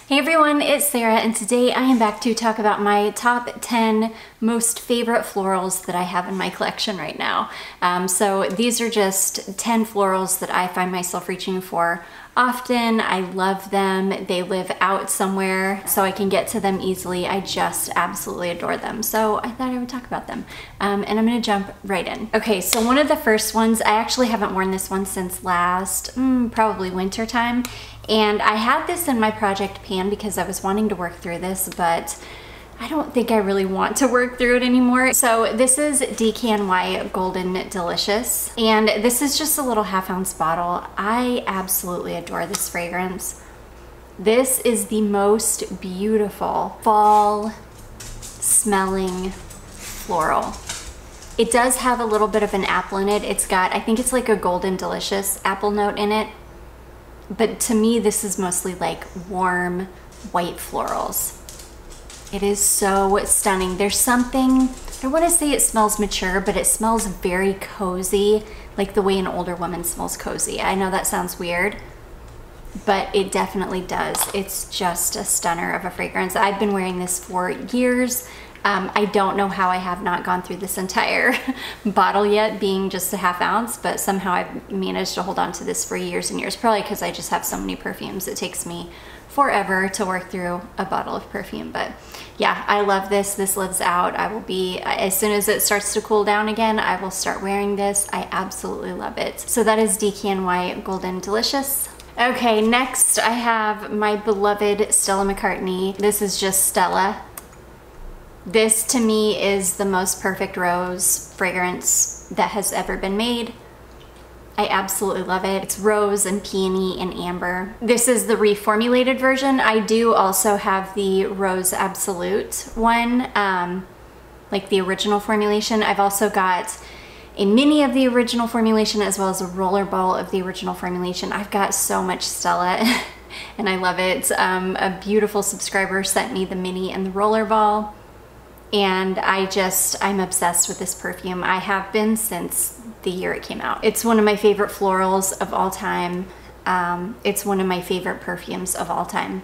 Hey everyone, it's Sarah, and today I am back to talk about my top 10 most favorite florals that I have in my collection right now. So these are just 10 florals that I find myself reaching for often. I love them. They live out somewhere so I can get to them easily. I just absolutely adore them. So I thought I would talk about them. And I'm gonna jump right in. Okay, so one of the first ones, I actually haven't worn this one since last, probably winter time. And I had this in my project pan because I was wanting to work through this, but I don't think I really want to work through it anymore. So this is DKNY Golden Delicious. And this is just a little half-ounce bottle. I absolutely adore this fragrance. This is the most beautiful fall smelling floral. It does have a little bit of an apple in it. It's got, I think it's like a Golden Delicious apple note in it. But to me, this is mostly like warm white florals. It is so stunning. There's something, I want to say it smells mature, but it smells very cozy, like the way an older woman smells cozy. I know that sounds weird, but it definitely does. It's just a stunner of a fragrance. I've been wearing this for years. I don't know how I have not gone through this entire bottle yet, being just a half ounce, but somehow I've managed to hold on to this for years and years, probably because I just have so many perfumes. It takes me forever to work through a bottle of perfume, but yeah, I love this. This lives out. I will be, as soon as it starts to cool down again, I will start wearing this. I absolutely love it. So that is DKNY Golden Delicious. Okay, next I have my beloved Stella McCartney. This is just Stella. This to me is the most perfect rose fragrance that has ever been made. I absolutely love it. It's rose and peony and amber. This is the reformulated version. I do also have the Rose Absolute one, like the original formulation. I've also got a mini of the original formulation as well as a roller ball of the original formulation. I've got so much Stella and I love it. A beautiful subscriber sent me the mini and the roller ball. And I'm obsessed with this perfume. I have been since the year it came out. It's one of my favorite florals of all time. It's one of my favorite perfumes of all time.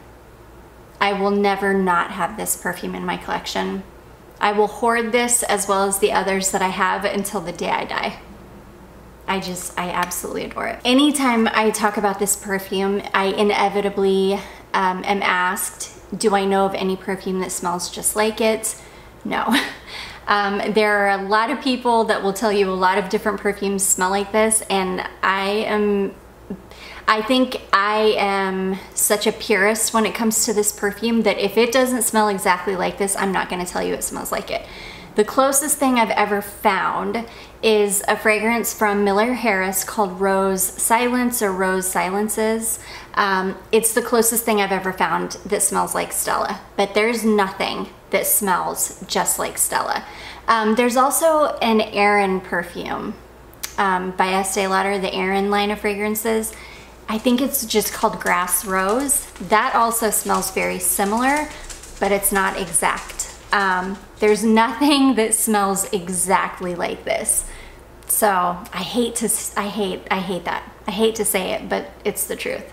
I will never not have this perfume in my collection. I will hoard this as well as the others that I have until the day I die. I absolutely adore it. Anytime I talk about this perfume, I inevitably am asked, do I know of any perfume that smells just like it? No. There are a lot of people that will tell you a lot of different perfumes smell like this, and I think I am such a purist when it comes to this perfume that if it doesn't smell exactly like this, I'm not gonna tell you it smells like it. The closest thing I've ever found is a fragrance from Miller Harris called Rose Silence or Rose Silences. It's the closest thing I've ever found that smells like Stella, but there's nothing that smells just like Stella. There's also an Erin perfume by Estee Lauder, the Erin line of fragrances. I think it's just called Grass Rose. That also smells very similar, but it's not exact. There's nothing that smells exactly like this. So I hate that. I hate to say it, but it's the truth.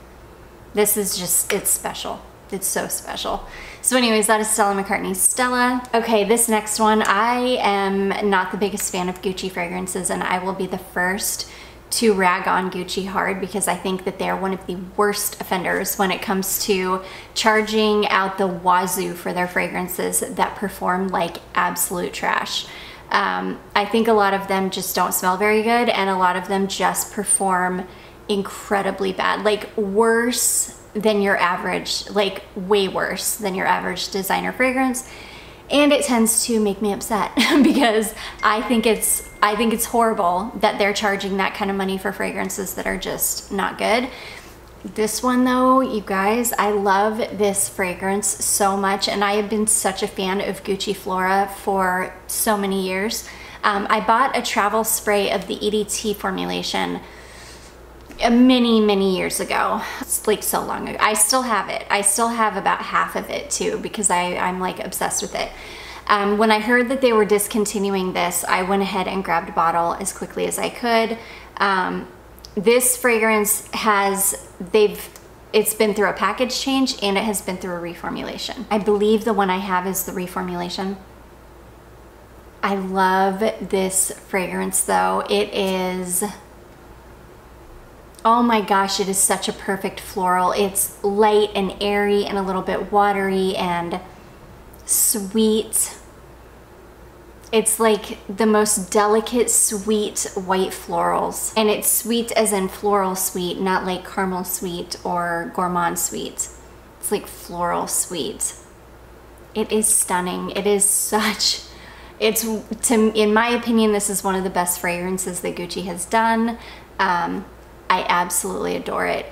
This is just, it's special. It's so special. So anyways, that is Stella McCartney's Stella. Okay, this next one, I am not the biggest fan of Gucci fragrances, and I will be the first to rag on Gucci hard because I think that they're one of the worst offenders when it comes to charging out the wazoo for their fragrances that perform like absolute trash. I think a lot of them just don't smell very good, and a lot of them just perform incredibly bad, like worse than your average, like way worse than your average designer fragrance. And it tends to make me upset because I think it's horrible that they're charging that kind of money for fragrances that are just not good. This one though, you guys, I love this fragrance so much, and I have been such a fan of Gucci Flora for so many years. I bought a travel spray of the EDT formulation many years ago. It's like so long ago. I still have it. I still have about half of it too because I'm like obsessed with it. When I heard that they were discontinuing this, I went ahead and grabbed a bottle as quickly as I could. This fragrance has, It's been through a package change and it has been through a reformulation. I believe the one I have is the reformulation. I love this fragrance though. It is, oh my gosh, it is such a perfect floral. It's light and airy and a little bit watery and sweet. It's like the most delicate, sweet white florals. And it's sweet as in floral sweet, not like caramel sweet or gourmand sweet. It's like floral sweet. It is stunning. It is such, in my opinion, this is one of the best fragrances that Gucci has done. I absolutely adore it.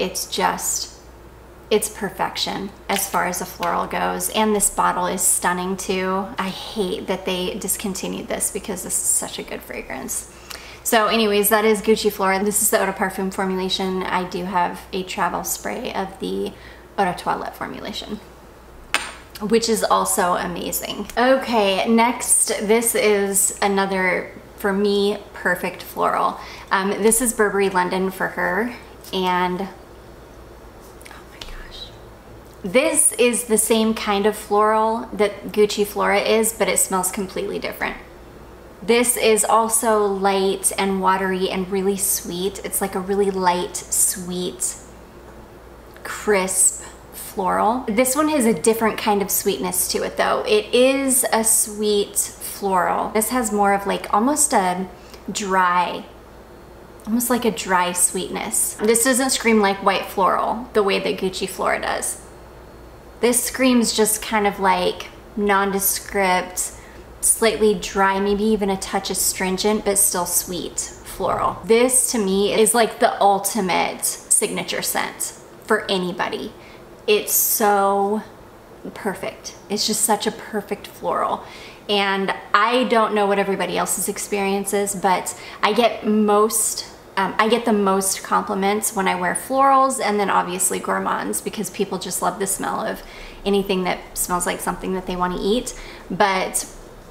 It's perfection as far as a floral goes. And this bottle is stunning too. I hate that they discontinued this because this is such a good fragrance. So anyways, that is Gucci Flora. This is the Eau de Parfum formulation. I do have a travel spray of the Eau de Toilette formulation, which is also amazing. Okay, next, this is another, for me, perfect floral. This is Burberry London For Her, and this is the same kind of floral that Gucci Flora is, but it smells completely different. This is also light and watery and really sweet. It's like a really light, sweet, crisp floral. This one has a different kind of sweetness to it though. It is a sweet floral. This has more of like almost a dry, almost like a dry sweetness. This doesn't scream like white floral the way that Gucci Flora does. This screams just kind of like nondescript, slightly dry, maybe even a touch astringent, but still sweet floral. This to me is like the ultimate signature scent for anybody. It's so perfect. It's just such a perfect floral. And I don't know what everybody else's experience is, but I get the most compliments when I wear florals, and then obviously gourmands, because people just love the smell of anything that smells like something that they want to eat. But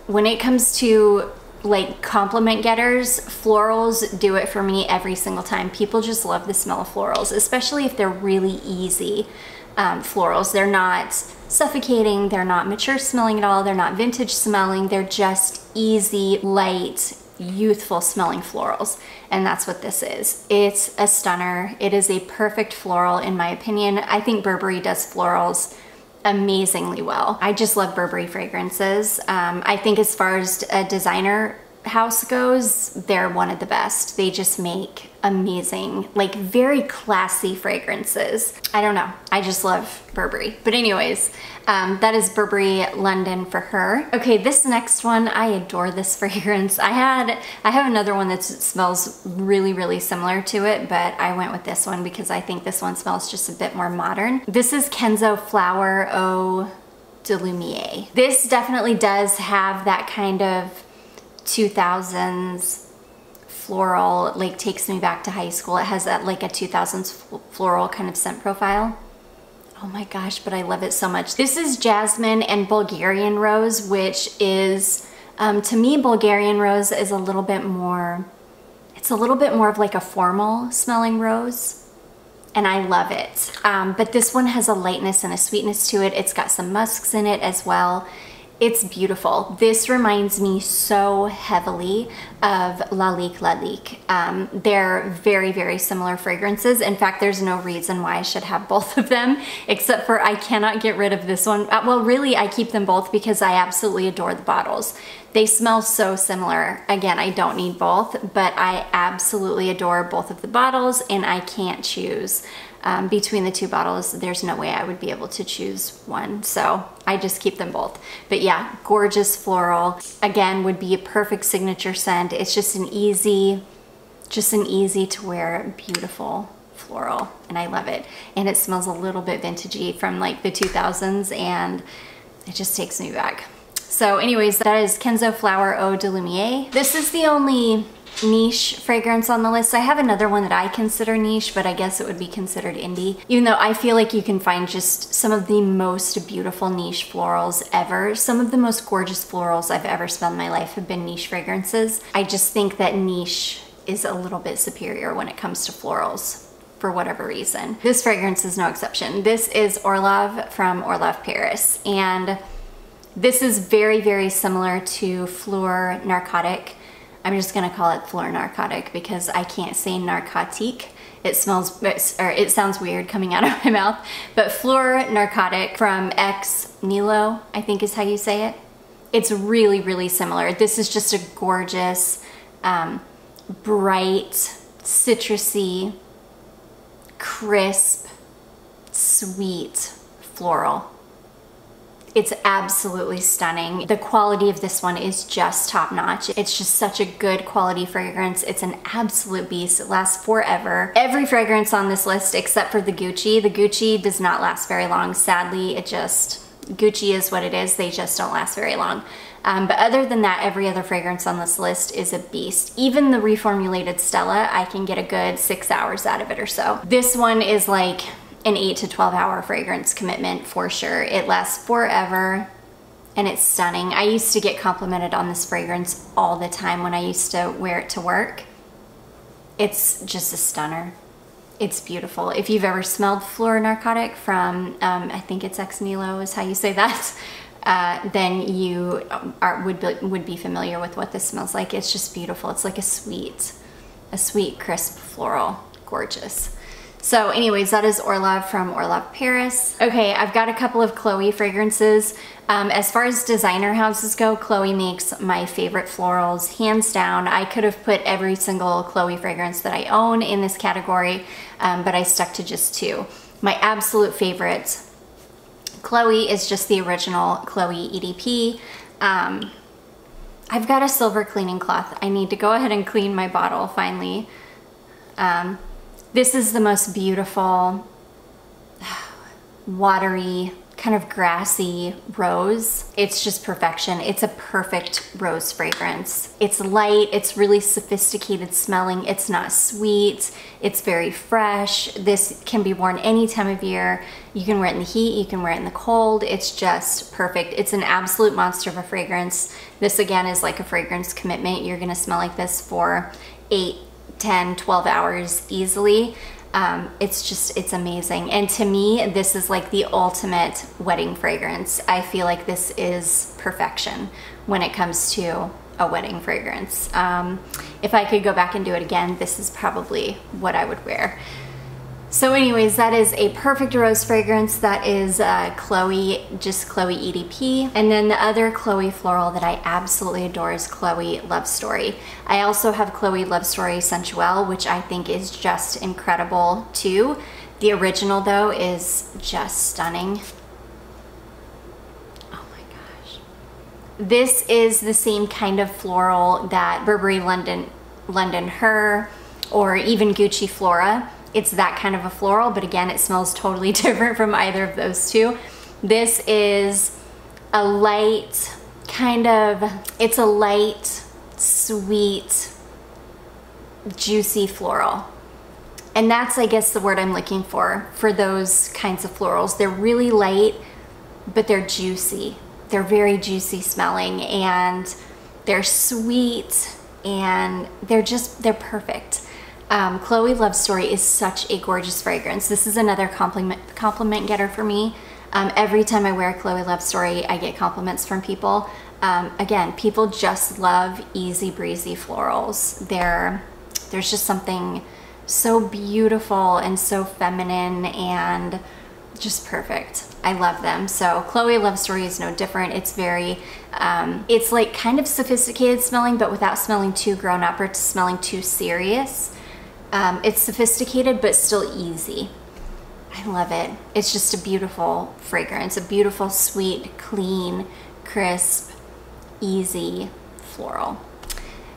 when it comes to like compliment getters, florals do it for me every single time. People just love the smell of florals, especially if they're really easy florals. They're not suffocating, they're not mature smelling at all, they're not vintage smelling, they're just easy, light, youthful smelling florals. And that's what this is. It's a stunner. It is a perfect floral in my opinion. I think Burberry does florals amazingly well. I just love Burberry fragrances. I think as far as a designer house goes, they're one of the best. They just make amazing, like very classy fragrances. I don't know, I just love Burberry. But anyways, that is Burberry London For Her. Okay, this next one, I adore this fragrance. I have another one that smells really, really similar to it, but I went with this one because I think this one smells just a bit more modern. This is Kenzo Flower Eau de Lumiere. This definitely does have that kind of 2000s floral, like takes me back to high school. It has that like a 2000s floral kind of scent profile. Oh my gosh, but I love it so much. This is Jasmine and Bulgarian Rose, which is, to me, Bulgarian Rose is a little bit more, it's a little bit more of like a formal smelling rose, and I love it. But this one has a lightness and a sweetness to it. It's got some musks in it as well. It's beautiful. This reminds me so heavily of Lalique Lalique. They're very, very similar fragrances. In fact, there's no reason why I should have both of them, except for I cannot get rid of this one. Well, really, I keep them both because I absolutely adore the bottles. They smell so similar. Again, I don't need both, but I absolutely adore both of the bottles, and I can't choose. Between the two bottles, there's no way I would be able to choose one, so I just keep them both. But yeah, gorgeous floral. Again, would be a perfect signature scent. It's just an easy to wear, beautiful floral, and I love it. And it smells a little bit vintagey from like the 2000s, and it just takes me back. So anyways, that is Kenzo Flower Eau de Lumiere. This is the only niche fragrance on the list. I have another one that I consider niche, but I guess it would be considered indie, even though I feel like you can find just some of the most beautiful niche florals ever. Some of the most gorgeous florals I've ever smelled in my life have been niche fragrances. I just think that niche is a little bit superior when it comes to florals. for whatever reason. This fragrance is no exception. This is Orlov from Orla Paris, and this is very, very similar to Fleur Narcotic. I'm just gonna call it Fleur Narcotic because I can't say narcotique. It sounds weird coming out of my mouth. But Fleur Narcotic from Ex Nihilo, I think is how you say it. It's really, really similar. This is just a gorgeous, bright, citrusy, crisp, sweet floral. It's absolutely stunning. The quality of this one is just top notch. It's just such a good quality fragrance. It's an absolute beast. It lasts forever. Every fragrance on this list except for the Gucci does not last very long. Sadly, Gucci is what it is. They just don't last very long. But other than that, every other fragrance on this list is a beast. Even the reformulated Stella, I can get a good 6 hours out of it or so. This one is like an 8 to 12 hour fragrance commitment for sure. It lasts forever and it's stunning. I used to get complimented on this fragrance all the time when I used to wear it to work. It's just a stunner. It's beautiful. If you've ever smelled Fleur Narcotic from, I think it's Ex Nihilo is how you say that, then you would be familiar with what this smells like. It's just beautiful. It's like a sweet, crisp floral. Gorgeous. So anyways, that is Orlov from Orla Paris. Okay, I've got a couple of Chloe fragrances. As far as designer houses go, Chloe makes my favorite florals, hands down. I could have put every single Chloe fragrance that I own in this category, but I stuck to just two. My absolute favorite Chloe is just the original Chloe EDP. I've got a silver cleaning cloth. I need to go ahead and clean my bottle finally. This is the most beautiful, watery, kind of grassy rose. It's just perfection. It's a perfect rose fragrance. It's light, it's really sophisticated smelling. It's not sweet, it's very fresh. This can be worn any time of year. You can wear it in the heat, you can wear it in the cold. It's just perfect. It's an absolute monster of a fragrance. This again is like a fragrance commitment. You're gonna smell like this for 8, 10, 12 hours easily. It's amazing. And to me, this is like the ultimate wedding fragrance. I feel like this is perfection when it comes to a wedding fragrance. If I could go back and do it again, this is probably what I would wear. So anyways, that is a perfect rose fragrance. That is Chloe, just Chloe EDP. And then the other Chloe floral that I absolutely adore is Chloe Love Story. I also have Chloe Love Story Sensuelle, which I think is just incredible too. The original though is just stunning. Oh my gosh. This is the same kind of floral that Burberry London For Her or even Gucci Flora. It's that kind of a floral, but again, it smells totally different from either of those two. This is a light, it's a light, sweet, juicy floral. And that's, I guess, the word I'm looking for those kinds of florals. They're really light, but they're juicy. They're very juicy smelling, and they're sweet, and they're perfect. Chloe Love Story is such a gorgeous fragrance. This is another compliment getter for me. Every time I wear Chloe Love Story, I get compliments from people. Again, people just love easy breezy florals. There's just something so beautiful and so feminine and just perfect. I love them. So Chloe Love Story is no different. It's very, it's like kind of sophisticated smelling, but without smelling too grown up or smelling too serious. It's sophisticated, but still easy. I love it. It's just a beautiful fragrance, a beautiful, sweet, clean, crisp, easy floral.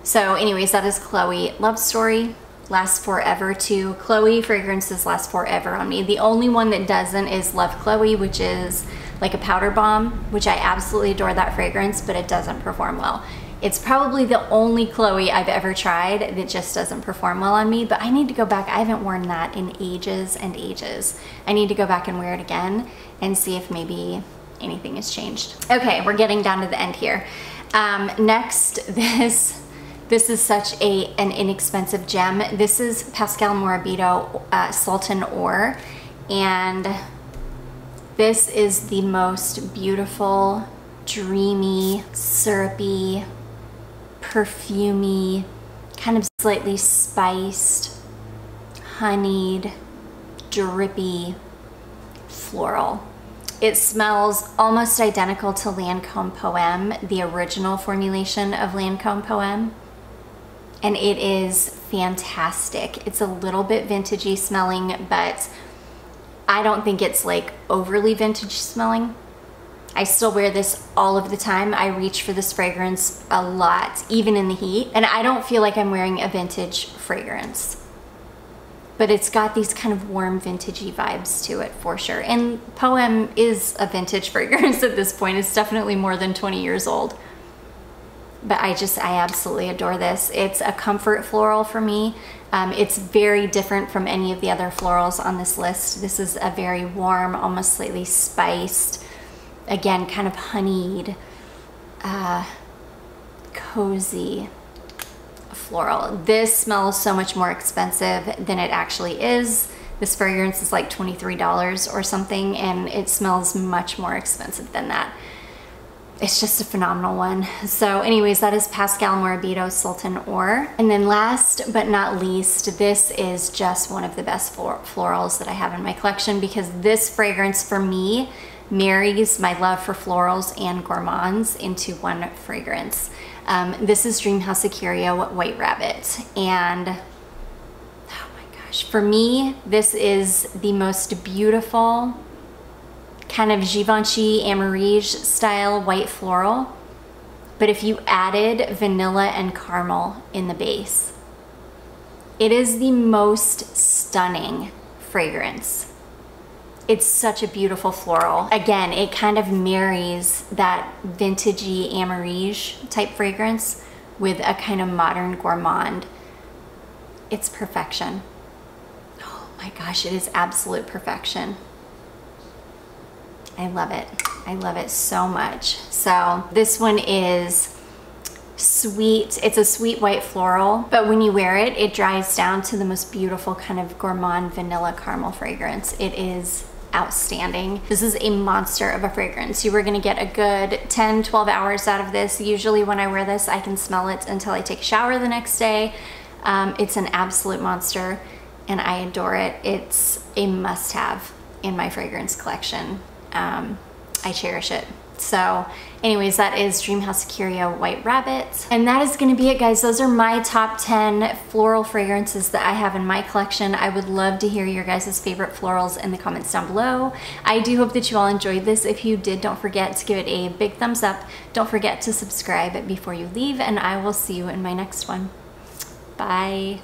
So anyways, that is Chloe Love Story. Lasts forever too. Chloe fragrances last forever on me. The only one that doesn't is Love Chloe, which is like a powder bomb, which I absolutely adore that fragrance, but it doesn't perform well. It's probably the only Chloe I've ever tried that just doesn't perform well on me, but I need to go back. I haven't worn that in ages and ages. I need to go back and wear it again and see if maybe anything has changed. Okay, we're getting down to the end here. Next, this This is such an inexpensive gem. This is Pascal Morabito Sultan Or, and this is the most beautiful, dreamy, syrupy, perfumey, kind of slightly spiced, honeyed, drippy floral. It smells almost identical to Lancome Poem, the original formulation of Lancome Poem, and it is fantastic. It's a little bit vintagey smelling, but I don't think it's like overly vintage smelling. I still wear this all of the time. I reach for this fragrance a lot, even in the heat, and I don't feel like I'm wearing a vintage fragrance. But it's got these kind of warm vintagey vibes to it for sure. And Poem is a vintage fragrance at this point. It's definitely more than 20 years old. But I absolutely adore this. It's a comfort floral for me. It's very different from any of the other florals on this list. This is a very warm, almost slightly spiced, again, kind of honeyed, cozy floral. This smells so much more expensive than it actually is. This fragrance is like $23 or something, and it smells much more expensive than that. It's just a phenomenal one. So anyways, that is Pascal Morabito Sultan Or. And then last but not least, this is just one of the best florals that I have in my collection, because this fragrance for me marries my love for florals and gourmands into one fragrance. This is Dreamhouse Sakuria White Rabbit, and oh my gosh, for me this is the most beautiful kind of Givenchy Amarige style white floral, but if you added vanilla and caramel in the base, it is the most stunning fragrance. It's such a beautiful floral. Again, it kind of marries that vintagey Amarige type fragrance with a kind of modern gourmand. It's perfection. Oh my gosh, it is absolute perfection. I love it. I love it so much. So this one is sweet. It's a sweet white floral, but when you wear it, it dries down to the most beautiful kind of gourmand vanilla caramel fragrance. It is outstanding. This is a monster of a fragrance. You are gonna get a good 10-12 hours out of this. Usually when I wear this, I can smell it until I take a shower the next day. It's an absolute monster and I adore it. It's a must-have in my fragrance collection. I cherish it. So anyways, that is Dreamhouse Sakuria White Rabbit. And that is gonna be it, guys. Those are my top 10 floral fragrances that I have in my collection. I would love to hear your guys' favorite florals in the comments down below. I do hope that you all enjoyed this. If you did, don't forget to give it a big thumbs up. Don't forget to subscribe before you leave, and I will see you in my next one. Bye.